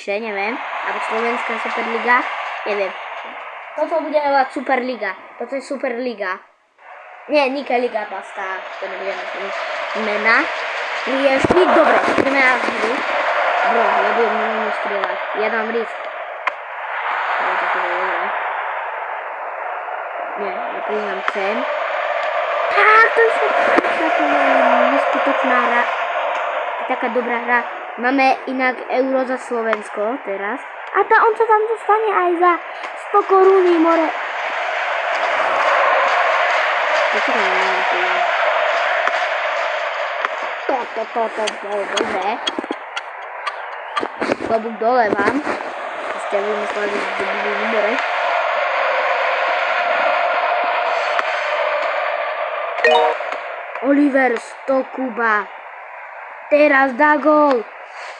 vyššie, neviem. Alebo Slovenská Superliga, neviem. Toto budeme volať Superliga. Toto je Superliga. Nie, Nike Liga Basta. To nebudeme mena. Riešky, dobre, ideme na hru. Bro, ja budem mnoho strieľať. Ja dám risk. Nie, ja priznám sem. Tak, to je neskutočná hra. Taká dobrá hra. Máme inak euro za Slovensko teraz. A on sa tam dostane aj za 100 koruní, more. Toto bolo dobré. Klobúk dole vám. Ste vymysleli, že to budú výbore. Oliver Stokuba. Teraz dá gól.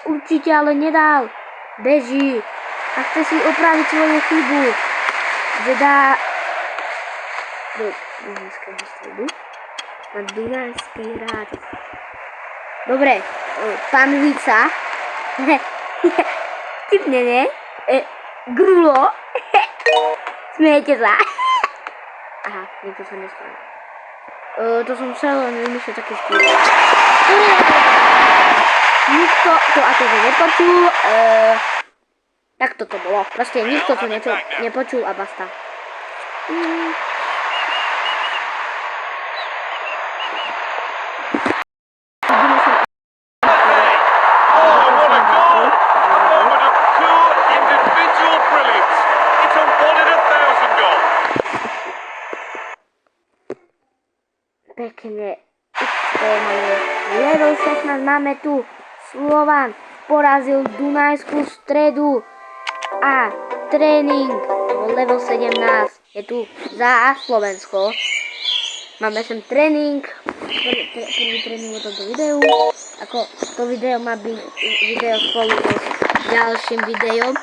Určite ale nedal. Beží. A chce si opraviť svoju chybu. Že dá do Dunajského stredu. Na Dunajský hráč. Dobre, pán Vica. Tipne, ne? Grulo. Smejete sa. Aha, niekto sa nespraví. To som chcel len vymýšľať také štýly. Nikto to akože nepočul. Tak toto bolo. Proste nikto to nepočul a basta. Pekne. Level 16 máme tu. Slovan porazil Dunajskú Stredu. A tréning level 17 je tu za Slovensko. Máme sem tréning. Prvý tréning o tomto videu. Ako to video má byť video spolu s ďalším videom,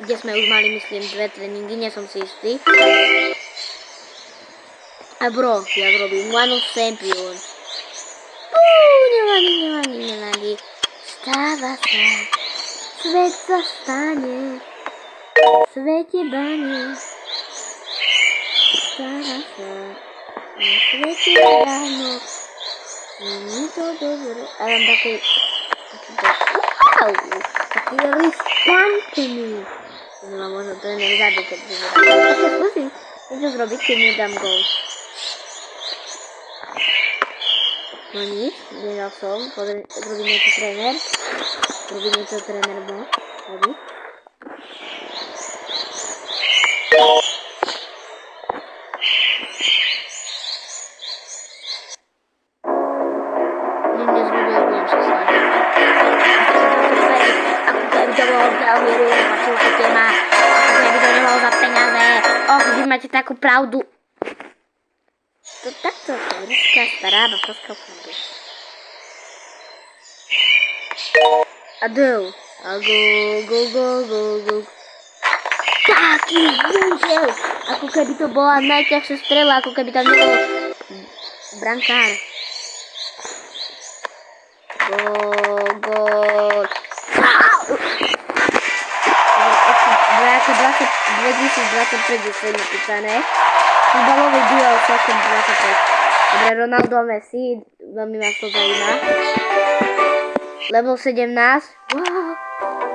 kde sme už mali, myslím, 2 tréningy, nie som si istý. A bro, ja robím One of Champions. Nevadí. Stáva sa. Svet sa stane. Svete bane. Stáva sa. Na svete ráno. Není to dobré. A mám taký riskantný. No možno to nevzadu, keď to nedám. Ešte skúsim niečo zrobiť, keď nedám gól. No nic, nedal som, robí niečo tréner. Robí. Nezrobil, budem sa snažiť. Ako keby to bolo veľmi počúvajte ma. Ako keby to nebolo za peniaze. Vy máte takú pravdu. To takto ruská stará babská pravda. A go. Taký úžel. Ako keby to bola najťažšia strela, ako keby tam nebol brankár. Gól. 2025 je sem napísané. Futbalový duel celkom 25. Dobre, Ronaldo a Messi, veľmi ma to zaujíma. Level 17. Wow.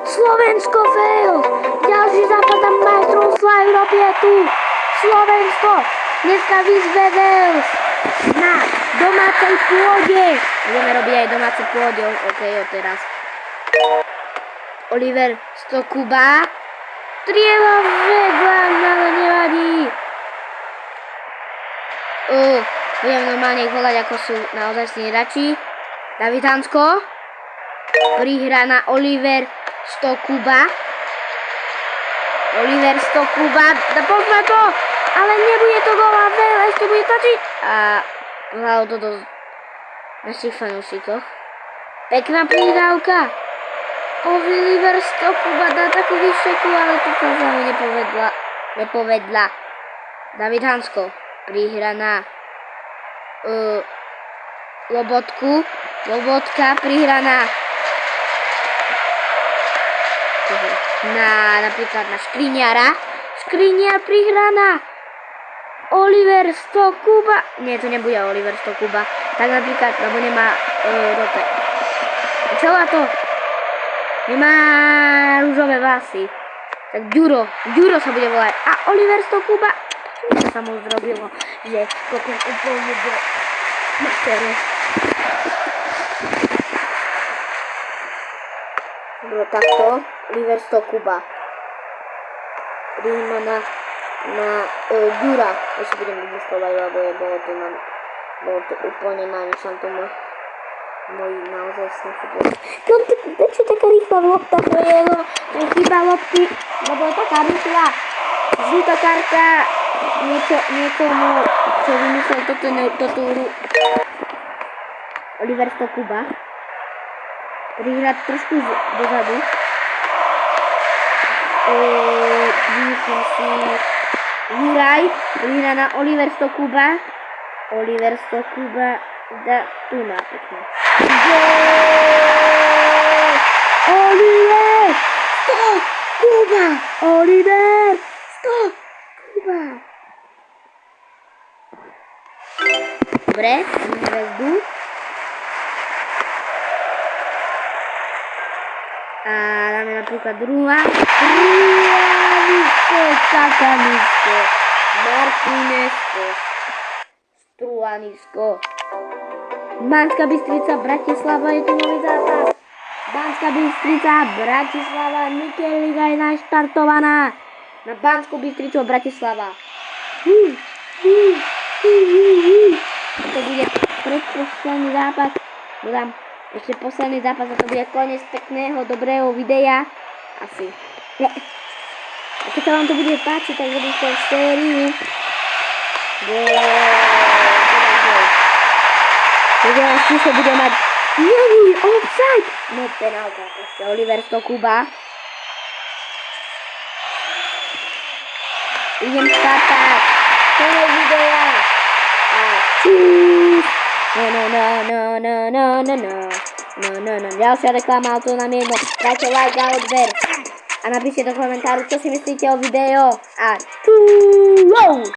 Slovensko fail! Ďalší západa majstrovstva Európy je tu! Slovensko! Dneska vyzve Wales na domácej pôde. Budeme robiť aj domáce pôde, ok, teraz. Oliver Stokuba. Striela vedľa, ale nevadí. Budem normálne ich volať, ako sú naozaj hráči. David Hansko. Prihra na Oliver Stokuba. Poďme to! Ale nebude to gól a Bale ešte bude točiť. A hľadalo to do našich fanúšikov. Pekná prihrávka. Oliver Stokuba dá takú vyššeku, ale to sa mu nepovedla. David Hansko. Prihra na Lobotka prihraná. To koho? Napríklad na Škriňara. Škriňar prihraná. Oliver Stokuba. Nie, to nebude Oliver Stokuba. Tak napríklad, lebo nemá rope. Čo má to? Nemá rúžové vlasy. Tak Ďuro sa bude volať. A Oliver Stokuba. Čo sa mu zrobilo? Že kopiem úplne do matere. Bolo takto. Oliver Stokuba. Príjma na Ďura. Ešte budem vymyslovať, lebo bolo to úplne na nič tam tomu moji naozaj som futbol. Prečo taká rýchla lopta to je, no? Chyba lopty, lebo je taká rýchla. Žlutá karta niekomu, čo vymyslel toto hru. Oliver Stokuba. Prihrať trošku dozadu. Vymyslím si Juraj, prihra na Oliver Stokuba. Oliver Stokuba dá tu na pekne. Oliver Stokuba! Oliver Stokuba! Dobre, máme hvezdu. A dáme napríklad druhá. Ruanisko, Kakanisko, Martinesko, Struanisko. Banská Bystrica, Bratislava, je tu nový zápas. Banská Bystrica, Bratislava, Mikel Liga je naštartovaná. Na Banskú Bystricu a Bratislava. To bude predposledný zápas. Dodám ešte posledný zápas a to bude koniec pekného, dobrého videa. Asi. A keď sa vám to bude páčiť, tak robíte sériu. Teraz číslo bude mať není offside. No penálka, ešte Oliver Stokuba. Idem startať. Konec videa. A čus. No. Ďalšia reklama, to nám jedno. Dajte like a odber. A napíšte do komentáru, čo si myslíte o videu. A čus.